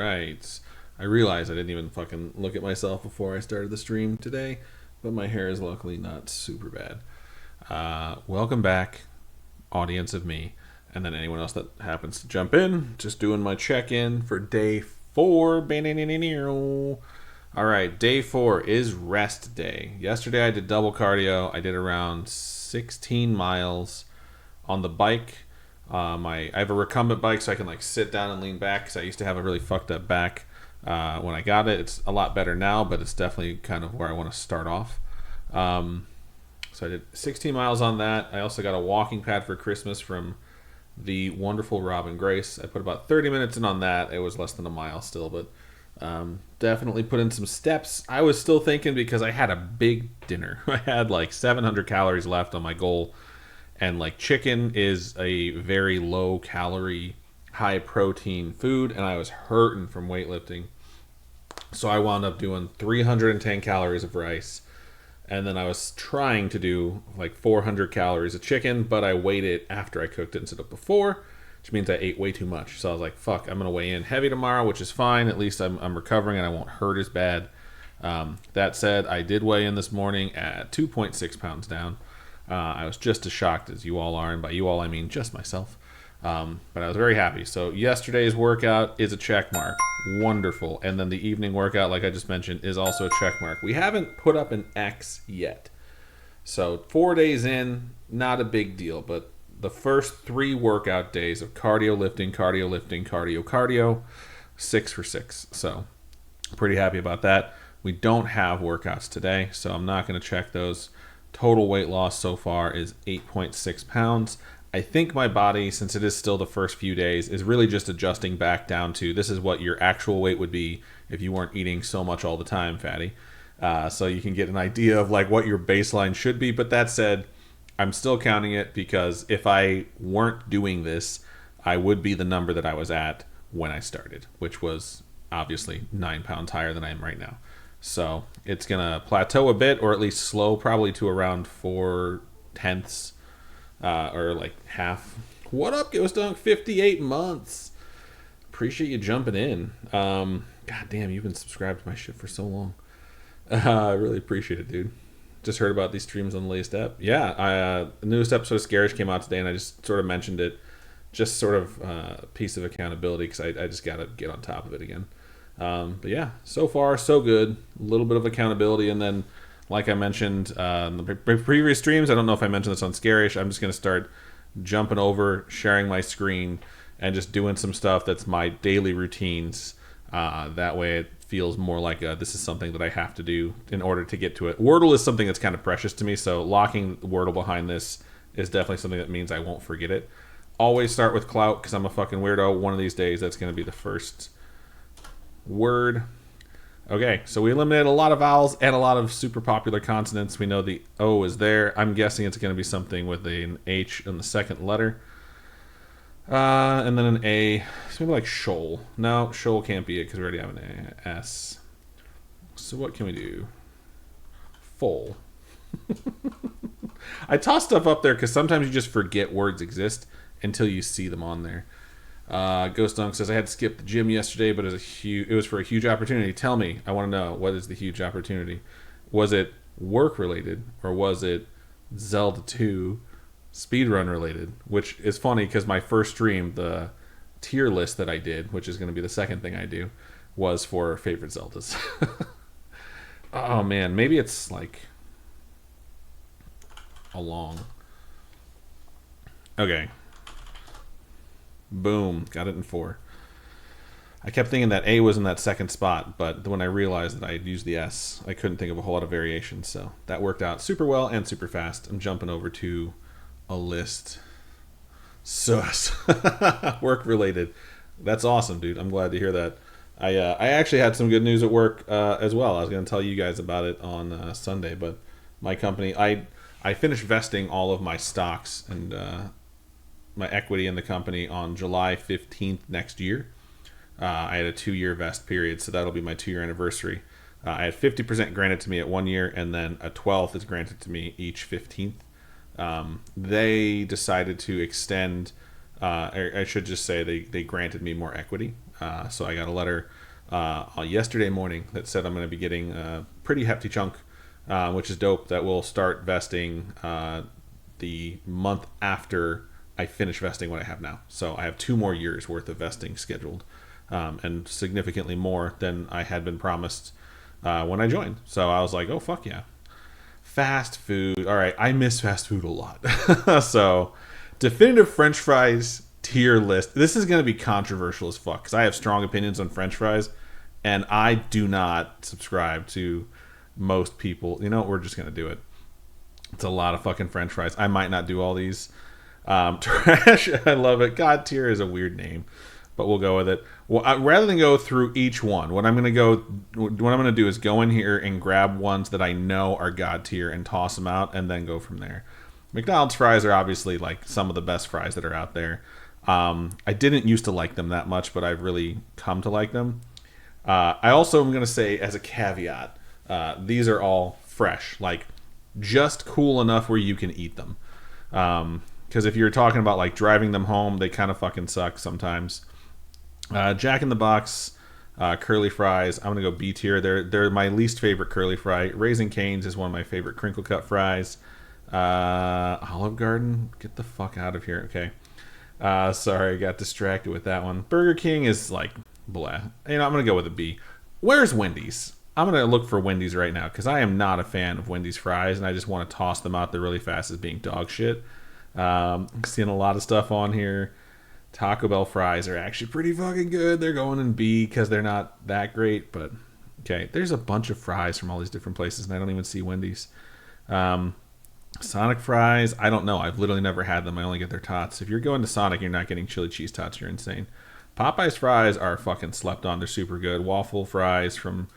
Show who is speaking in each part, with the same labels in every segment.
Speaker 1: right. I realized I didn't even fucking look at myself before I started the stream today, but my hair is luckily not super bad. Welcome back, audience of me, and then anyone else that happens to jump in. Just doing my check-in for day 4. All right, day 4 is rest day. Yesterday I did double cardio. I did around 16 miles on the bike. I have a recumbent bike, so I can like sit down and lean back. Because I used to have a really fucked up back when I got it. It's a lot better now, but it's definitely kind of where I want to start off. So I did 16 miles on that. I also got a walking pad for Christmas from the wonderful Robin Grace. I put about 30 minutes in on that. It was less than a mile still, but definitely put in some steps. I was still thinking because I had a big dinner. I had like 700 calories left on my goal. And like chicken is a very low calorie, high protein food, and I was hurting from weightlifting. So I wound up doing 310 calories of rice. And then I was trying to do like 400 calories of chicken, but I weighed it after I cooked it instead of before, which means I ate way too much. So I was like, fuck, I'm going to weigh in heavy tomorrow, which is fine. At least I'm recovering and I won't hurt as bad. That said, I did weigh in this morning at 2.6 pounds down. I was just as shocked as you all are, and by you all I mean just myself. But I was very happy. So yesterday's workout is a check mark. Wonderful. And then the evening workout, like I just mentioned, is also a check mark. We haven't put up an X yet. So 4 days in, not a big deal. But the first 3 workout days of cardio, lifting, cardio, 6 for 6. So pretty happy about that. We don't have workouts today, so I'm not going to check those. Total weight loss so far is 8.6 pounds. I think my body, since it is still the first few days, is really just adjusting back down to this is what your actual weight would be if you weren't eating so much all the time, fatty. So you can get an idea of like what your baseline should be. But that said, I'm still counting it because if I weren't doing this, I would be the number that I was at when I started, which was obviously 9 pounds higher than I am right now. So it's going to plateau a bit, or at least slow, probably to around 4/10, or like half. What up, Ghost Dunk? 58 months. Appreciate you jumping in. God damn, you've been subscribed to my shit for so long. I really appreciate it, dude. Just heard about these streams on the latest ep. Yeah, the newest episode of Scarish came out today, and I just sort of mentioned it. Just sort of a piece of accountability, because I just got to get on top of it again. But yeah, so far so good. A little bit of accountability, and then like I mentioned in the previous streams, I don't know if I mentioned this on Scarish, I'm just going to start jumping over, sharing my screen, and just doing some stuff that's my daily routines. That way it feels more like this is something that I have to do in order to get to it. Wordle is something that's kind of precious to me, so locking Wordle behind this is definitely something that means I won't forget it. Always start with clout, because I'm a fucking weirdo. One of these days that's going to be the first word. Okay, so we eliminated a lot of vowels and a lot of super popular consonants. We know the O is there. I'm guessing it's going to be something with an H in the second letter. And then an A. It's maybe like shoal. No, shoal can't be it because we already have an S. So what can we do? Full. I toss stuff up there because sometimes you just forget words exist until you see them on there. Ghost Dunk says, I had to skip the gym yesterday, but it was for a huge opportunity. Tell me, I want to know, what is the huge opportunity? Was it work related, or was it Zelda 2 speedrun related? Which is funny because my first stream, the tier list that I did, which is going to be the second thing I do, was for favorite Zeldas. Oh man, maybe it's like a long. Okay. Boom. Got it in 4. I kept thinking that A was in that second spot, but when I realized that I had used the S, I couldn't think of a whole lot of variations, so that worked out super well and super fast. I'm jumping over to a list. Sus. Work related. That's awesome, dude. I'm glad to hear that. I actually had some good news at work as well. I was going to tell you guys about it on Sunday, but my company, I finished vesting all of my stocks and my equity in the company on July 15th next year. I had a 2-year vest period, so that'll be my 2-year anniversary. I had 50% granted to me at 1 year, and then a 12th is granted to me each 15th. They decided to extend, or I should just say they granted me more equity. So I got a letter yesterday morning that said I'm going to be getting a pretty hefty chunk, which is dope. That will start vesting the month after I finish vesting what I have now. So I have 2 more years worth of vesting scheduled, and significantly more than I had been promised when I joined. So I was like, oh, fuck yeah. Fast food. All right, I miss fast food a lot. So, definitive French fries tier list. This is going to be controversial as fuck because I have strong opinions on French fries, and I do not subscribe to most people. You know what? We're just going to do it. It's a lot of fucking French fries. I might not do all these. Trash. I love it. God tier is a weird name, but we'll go with it. Well, rather than go through each one, what I'm going to do is go in here and grab ones that I know are God tier and toss them out, and then go from there. McDonald's fries are obviously like some of the best fries that are out there. I didn't used to like them that much, but I've really come to like them. I also am going to say as a caveat, these are all fresh, like just cool enough where you can eat them. Because if you're talking about like driving them home, they kind of fucking suck sometimes. Jack in the Box curly fries. I'm gonna go B tier. They're my least favorite curly fry. Raising Cane's is one of my favorite crinkle cut fries. Olive Garden, get the fuck out of here. Okay. Sorry, I got distracted with that one. Burger King is like blah. You know, I'm gonna go with a B. Where's Wendy's? I'm gonna look for Wendy's right now because I am not a fan of Wendy's fries, and I just want to toss them out there really fast as being dog shit. Seeing a lot of stuff on here. Taco Bell fries are actually pretty fucking good. They're going in B because they're not that great, but okay. There's a bunch of fries from all these different places, and I don't even see Wendy's. Sonic fries, I don't know. I've literally never had them. I only get their tots. If you're going to Sonic, you're not getting chili cheese tots. You're insane. Popeye's fries are fucking slept on. They're super good. Waffle fries from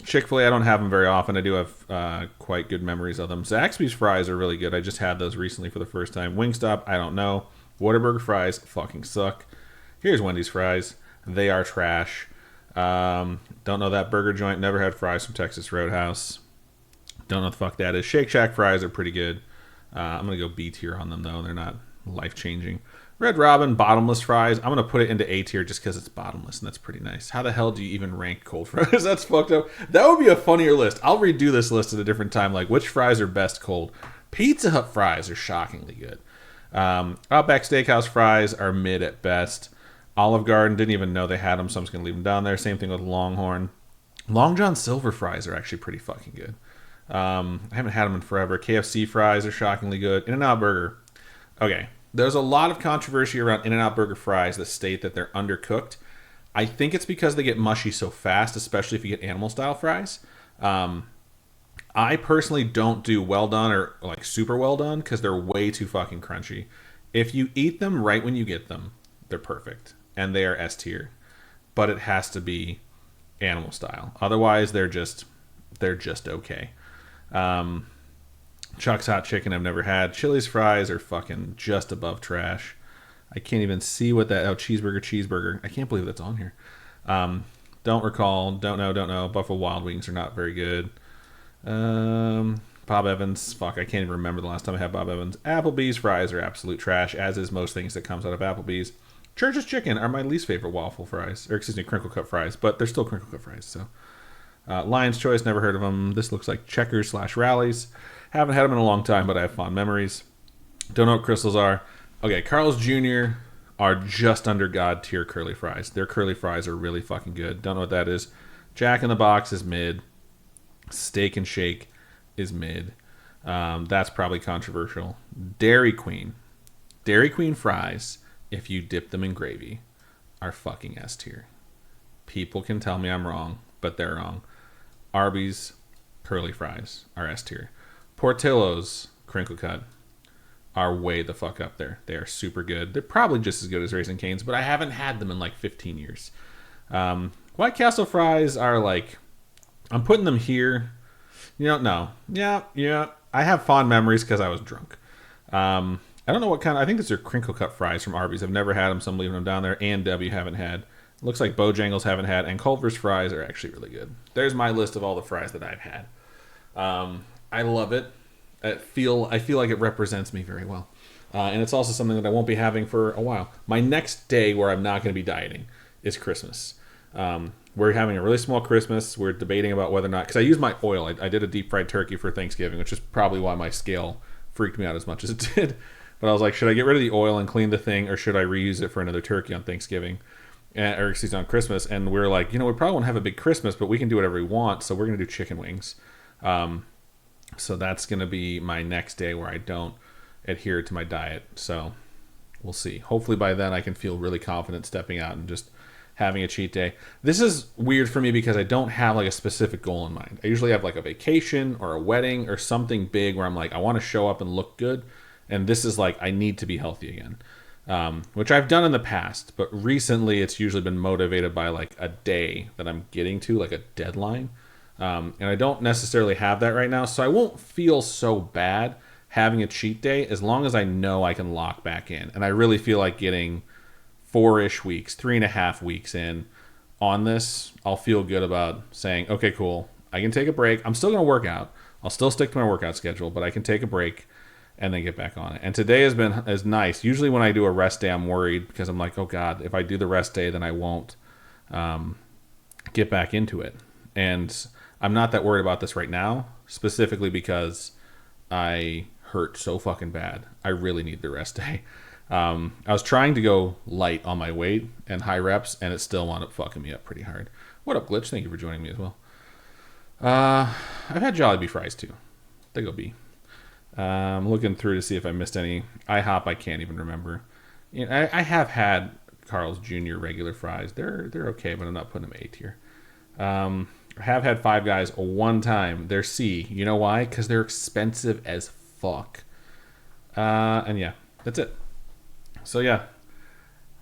Speaker 1: Chick-fil-A, I don't have them very often. I do have quite good memories of them. Zaxby's fries are really good. I just had those recently for the first time. Wingstop, I don't know. Whataburger fries fucking suck. Here's Wendy's fries. They are trash. Don't know that burger joint. Never had fries from Texas Roadhouse. Don't know what the fuck that is. Shake Shack fries are pretty good. I'm going to go B tier on them, though. They're not life-changing. Red Robin, bottomless fries. I'm going to put it into A tier just because it's bottomless, and that's pretty nice. How the hell do you even rank cold fries? That's fucked up. That would be a funnier list. I'll redo this list at a different time, like which fries are best cold. Pizza Hut fries are shockingly good. Outback Steakhouse fries are mid at best. Olive Garden, didn't even know they had them, so I'm just going to leave them down there. Same thing with Longhorn. Long John Silver fries are actually pretty fucking good. I haven't had them in forever. KFC fries are shockingly good. In-N-Out Burger. Okay. There's a lot of controversy around In-N-Out Burger fries that state that they're undercooked. I think it's because they get mushy so fast, especially if you get animal-style fries. I personally don't do well done or like super well done because they're way too fucking crunchy. If you eat them right when you get them, they're perfect. And they are S tier. But it has to be animal style. Otherwise, they're just okay. Chuck's Hot Chicken I've never had. Chili's fries are fucking just above trash. I can't even see what that... Oh, cheeseburger. I can't believe that's on here. Don't recall. Don't know. Buffalo Wild Wings are not very good. Bob Evans. Fuck, I can't even remember the last time I had Bob Evans. Applebee's fries are absolute trash, as is most things that comes out of Applebee's. Church's Chicken are my least favorite waffle fries. Or, excuse me, crinkle cut fries. But they're still crinkle cut fries, so... Lion's Choice, never heard of them. This looks like Checkers / Rallies. Haven't had them in a long time, but I have fond memories. Don't know what Crystals are. Okay, Carl's Jr. are just under God tier curly fries. Their curly fries are really fucking good. Don't know what that is. Jack in the Box is mid. Steak and Shake is mid. That's probably controversial. Dairy Queen. Dairy Queen fries, if you dip them in gravy, are fucking S tier. People can tell me I'm wrong, but they're wrong. Arby's curly fries are S tier. Portillo's crinkle cut are way the fuck up there. They are super good. They're probably just as good as Raising Cane's, but I haven't had them in like 15 years. White Castle fries are like, I'm putting them here. You don't know. Yeah. I have fond memories because I was drunk. I don't know what kind. I think these are crinkle cut fries from Arby's. I've never had them, so I'm leaving them down there. A&W haven't had. Looks like Bojangles haven't had, and Culver's fries are actually really good. There's my list of all the fries that I've had. I love it. I feel like it represents me very well. And it's also something that I won't be having for a while. My next day where I'm not going to be dieting is Christmas. We're having a really small Christmas. We're debating about whether or not, because I use my oil. I did a deep fried turkey for Thanksgiving, which is probably why my scale freaked me out as much as it did. But I was like, should I get rid of the oil and clean the thing, or should I reuse it for another turkey on Thanksgiving? Or excuse me, on Christmas. And we're like, we probably won't have a big Christmas, but we can do whatever we want. So we're going to do chicken wings. So that's going to be my next day where I don't adhere to my diet. So we'll see. Hopefully by then I can feel really confident stepping out and just having a cheat day. This is weird for me because I don't have like a specific goal in mind. I usually have like a vacation or a wedding or something big where I'm like, I want to show up and look good. And this is like, I need to be healthy again, which I've done in the past. But recently it's usually been motivated by like a day that I'm getting to, like a deadline. And I don't necessarily have that right now. So I won't feel so bad having a cheat day as long as I know I can lock back in. And I really feel like getting 4-ish weeks, 3.5 weeks in on this, I'll feel good about saying, okay, cool, I can take a break. I'm still going to work out. I'll still stick to my workout schedule, but I can take a break and then get back on it. And today has been as nice. Usually when I do a rest day, I'm worried because I'm like, oh God, if I do the rest day, then I won't get back into it. And I'm not that worried about this right now, specifically because I hurt so fucking bad. I really need the rest day. I was trying to go light on my weight and high reps, and it still wound up fucking me up pretty hard. What up, Glitch? Thank you for joining me as well. I've had Jollibee fries too. They go B. I'm looking through to see if I missed any. IHOP, I can't even remember. I have had Carl's Jr. regular fries. They're okay, but I'm not putting them A tier. I have had Five Guys one time. They're C. You know why? Because they're expensive as fuck. And yeah, that's it. So yeah,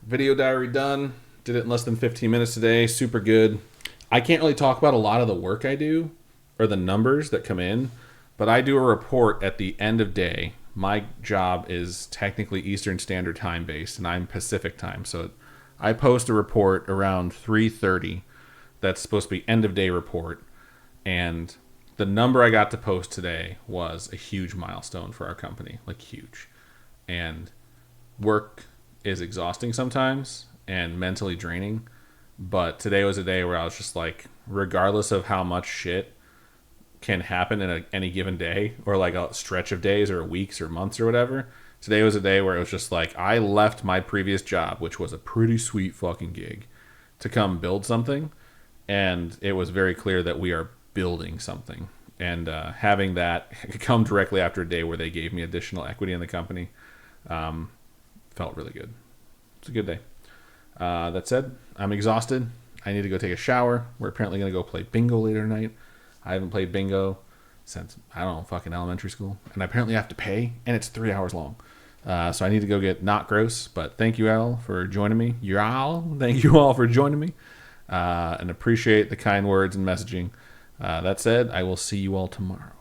Speaker 1: video diary done. Did it in less than 15 minutes today. Super good. I can't really talk about a lot of the work I do or the numbers that come in, but I do a report at the end of day. My job is technically Eastern Standard Time based, and I'm Pacific time. So I post a report around 3:30 that's supposed to be end of day report. And the number I got to post today was a huge milestone for our company, like huge. And work is exhausting sometimes and mentally draining, but today was a day where I was just like, regardless of how much shit can happen in any given day or like a stretch of days or weeks or months or whatever, today was a day where it was just like, I left my previous job, which was a pretty sweet fucking gig, to come build something, and it was very clear that we are building something. And having that come directly after a day where they gave me additional equity in the company felt really good. It's a good day. That said, I'm exhausted. I need to go take a shower. We're apparently going to go play bingo later tonight. I haven't played bingo since, I don't know, fucking elementary school. And I apparently have to pay, and it's 3 hours long. So I need to go get not gross. But thank you all for joining me. Thank you all for joining me. And appreciate the kind words and messaging. That said, I will see you all tomorrow.